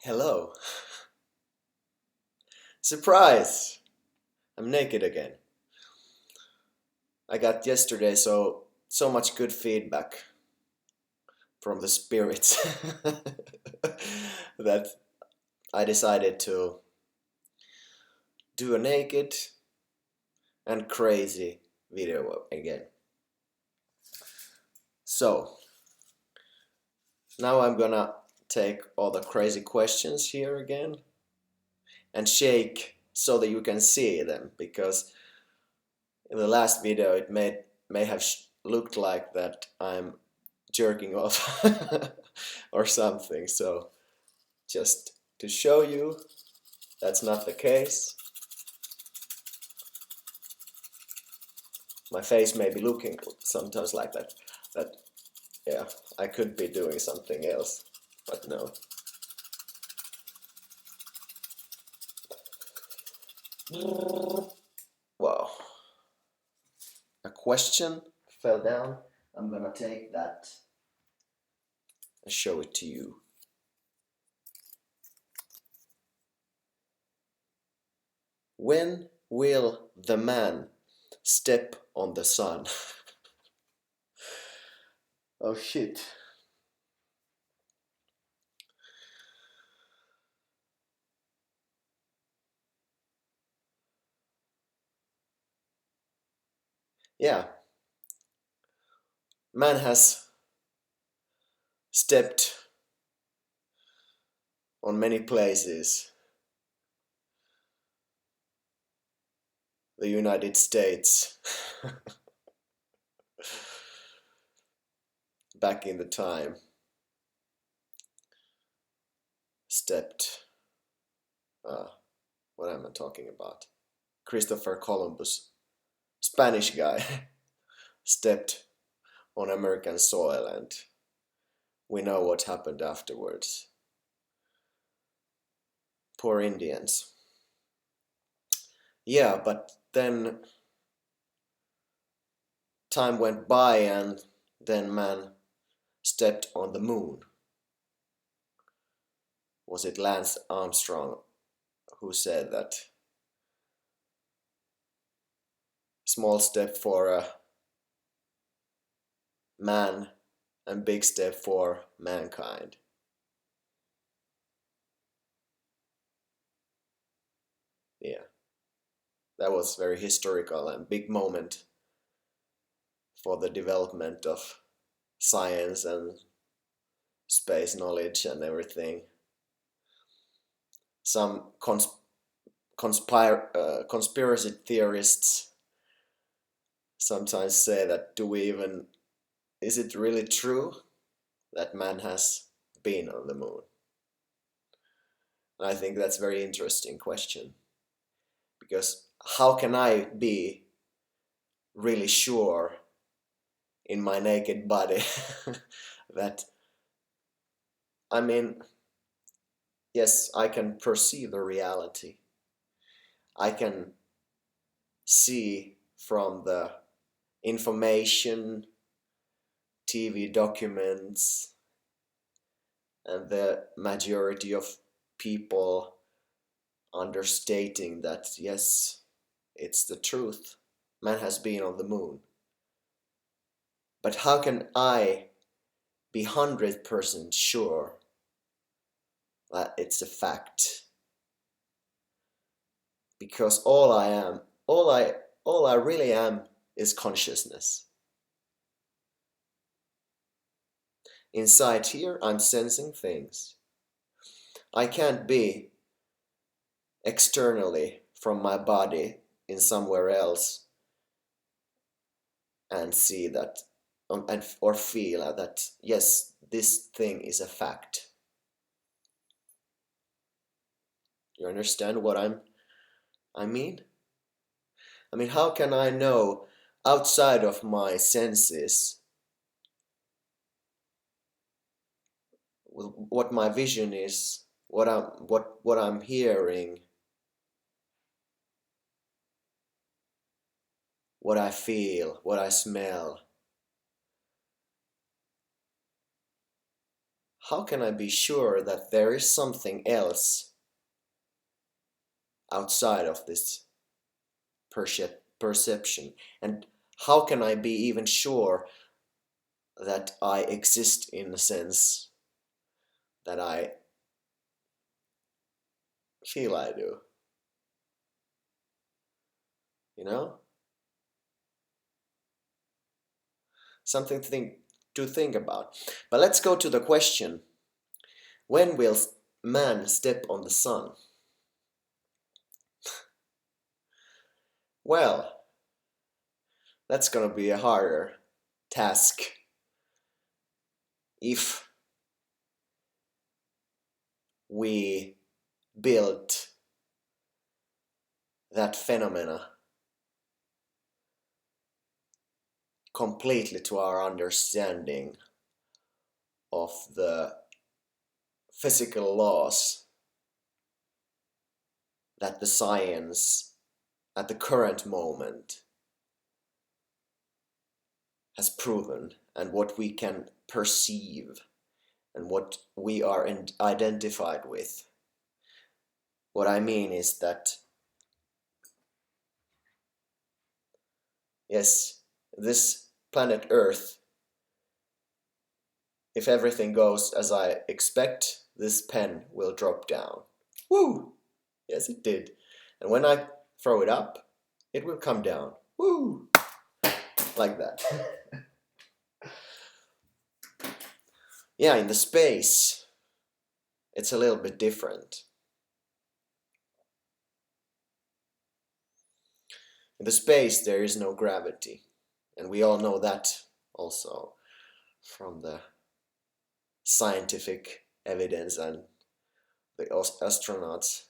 Hello. Surprise! I'm naked again. I got yesterday so much good feedback from the spirits that I decided to do a naked and crazy video again. So, now I'm gonna take all the crazy questions here again and shake so that you can see them, because in the last video it may have looked like that I'm jerking off or something. So just to show you that's not the case. My face may be looking sometimes like that. But yeah, I could be doing something else, but no. Wow. A question fell down. I'm gonna take that and show it to you. When will the man step on the sun? Oh shit. Yeah, man has stepped on many places. The United States back in the time stepped what am I talking about? Christopher Columbus, Spanish guy, stepped on American soil, and we know what happened afterwards. Poor Indians. Yeah, but then time went by and then man stepped on the moon. Was it Lance Armstrong who said that small step for a man and big step for mankind? Yeah, that was very historical and big moment for the development of science and space knowledge and everything. Some conspiracy theorists sometimes say that is it really true that man has been on the moon? And I think that's a very interesting question, because how can I be really sure in my naked body that, I mean, yes, I can perceive the reality. I can see from the information, TV documents, and the majority of people understating that yes, it's the truth. Man has been on the moon. But how can I be 100% sure that it's a fact? Because all I really am is consciousness. Inside here, I'm sensing things. I can't be externally from my body in somewhere else and see that or feel that yes, this thing is a fact. You understand what I mean? I mean, how can I know outside of my senses what my vision is, what I'm hearing, what I feel, what I smell? how can I be sure that there is something else outside of this perception? And how can I be even sure that I exist in the sense that I feel I do? You know? Something to think about. But let's go to the question, when will man step on the sun? Well, that's gonna be a harder task if we build that phenomena completely to our understanding of the physical laws that the science at the current moment has proven, and what we can perceive and what we are identified with. What I mean is that, yes, this planet Earth, if everything goes as I expect, this pen will drop down. Woo! Yes, it did. And when I throw it up, it will come down. Woo! Like that. Yeah, in the space, it's a little bit different. In the space, there is no gravity. And we all know that also from the scientific evidence, and the astronauts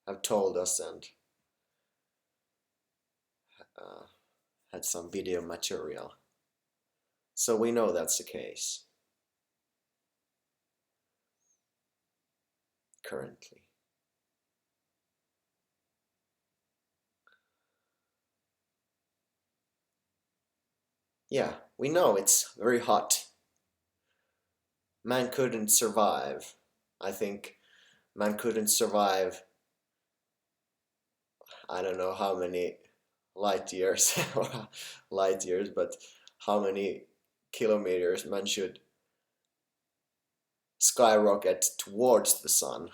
have told us, and had some video material. So we know that's the case currently. Yeah, we know it's very hot. Man couldn't survive. I think man couldn't survive, I don't know how many light years, light years, but how many kilometers man should skyrocket towards the sun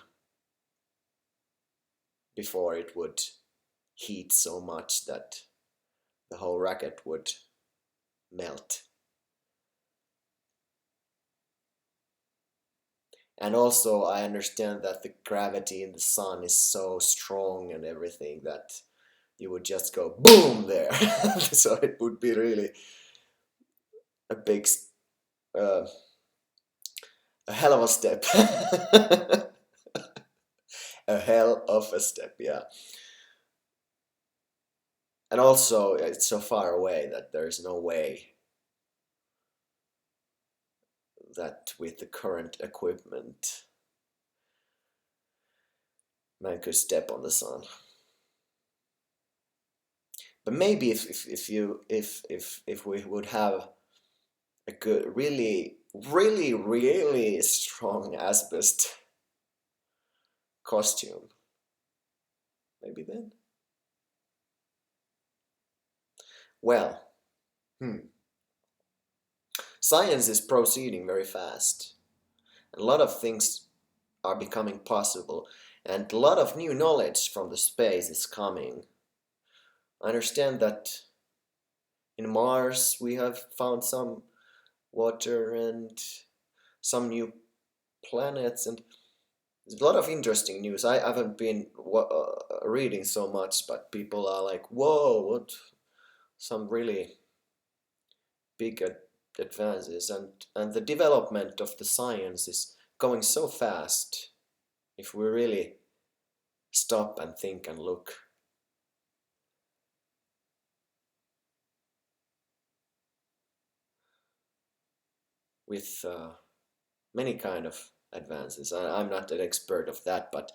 before it would heat so much that the whole rocket would melt. And also I understand that the gravity in the sun is so strong and everything that you would just go boom there. So it would be really a big, uh, a hell of a step. A hell of a step, yeah. And also it's so far away that there's no way that with the current equipment man could step on the sun. But maybe if we would have a good, really strong asbestos costume, maybe then. Well, science is proceeding very fast. A lot of things are becoming possible, and a lot of new knowledge from the space is coming. I understand that in Mars we have found some water and some new planets, and there's a lot of interesting news. I haven't been reading so much, but people are like, whoa, what, some really big advances, and the development of the science is going so fast if we really stop and think and look. With many kind of advances. I'm not an expert of that, but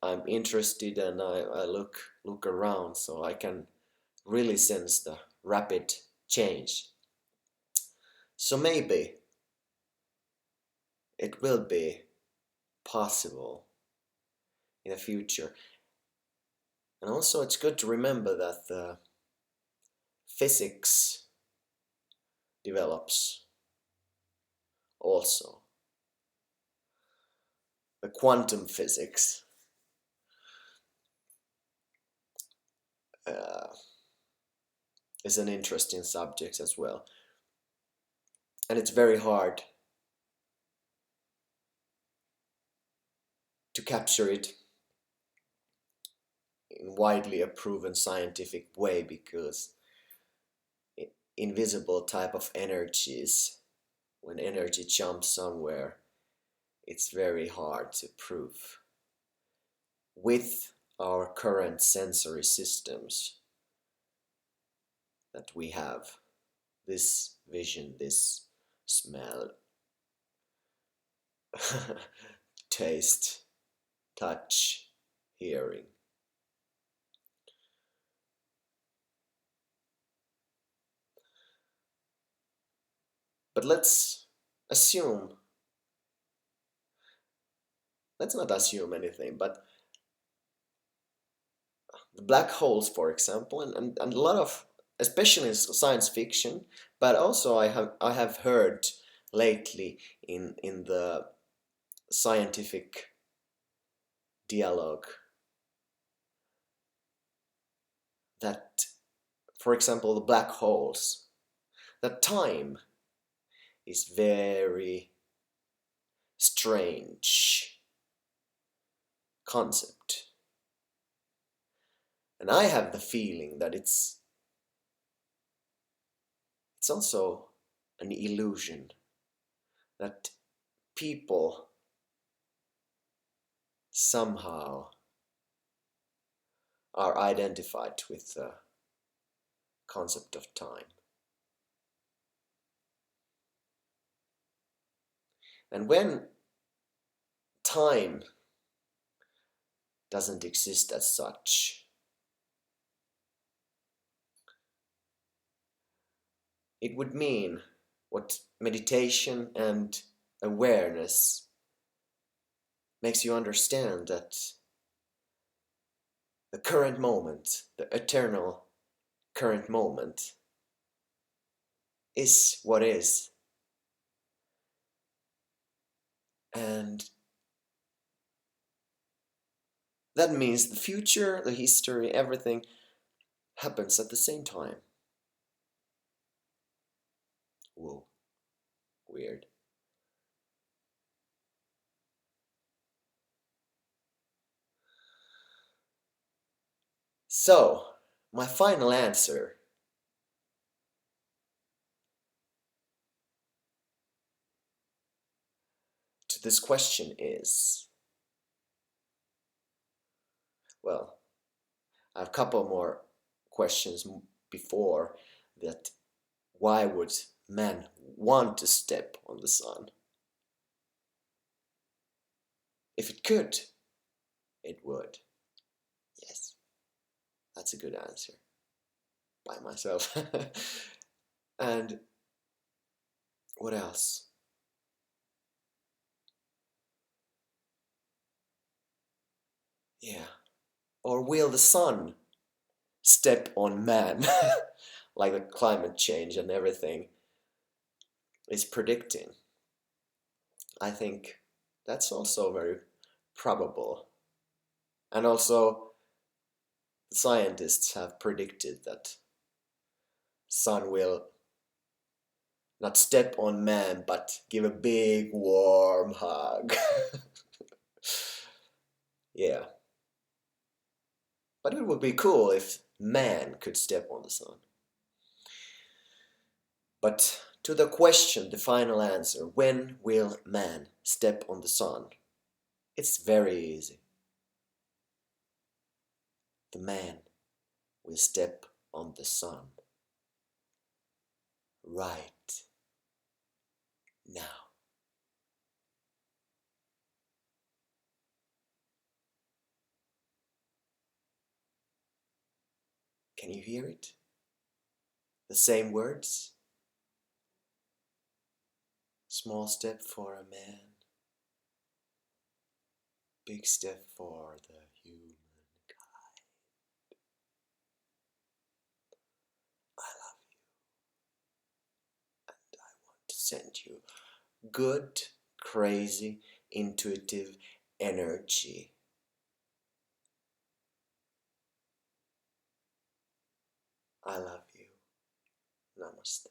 I'm interested, and I look around, so I can really sense the rapid change. So maybe will be possible in the future. And also it's good to remember that the physics develops also. The quantum physics is an interesting subject as well. And it's very hard to capture it in widely a proven scientific way, because invisible type of energies, when energy jumps somewhere, it's very hard to prove with our current sensory systems that we have. This vision, this smell, taste, touch, hearing. But let's not assume anything, but the black holes, for example, and a lot of, especially in science fiction, but also I have heard lately in the scientific dialogue that, for example, the black holes, that time is very strange concept. And I have the feeling that it's also an illusion, that people somehow are identified with the concept of time. And when time doesn't exist as such, it would mean what meditation and awareness makes you understand, that the current moment, the eternal current moment, is what is. And that means the future, the history, everything happens at the same time. Whoa, weird. So, my final answer to this question is, well, I have a couple more questions before that. Why would man want to step on the sun? If it could, it would. Yes, that's a good answer by myself. And what else? Yeah. Or will the sun step on man? Like the climate change and everything is predicting. I think that's also very probable. And also, scientists have predicted that sun will not step on man, but give a big warm hug. Yeah. But it would be cool if man could step on the sun. But to the question, the final answer, when will man step on the sun? It's very easy. The man will step on the sun right now. Can you hear it? The same words? Small step for a man, big step for the humankind. I love you, and I want to send you good, crazy, intuitive energy. I love you. Namaste.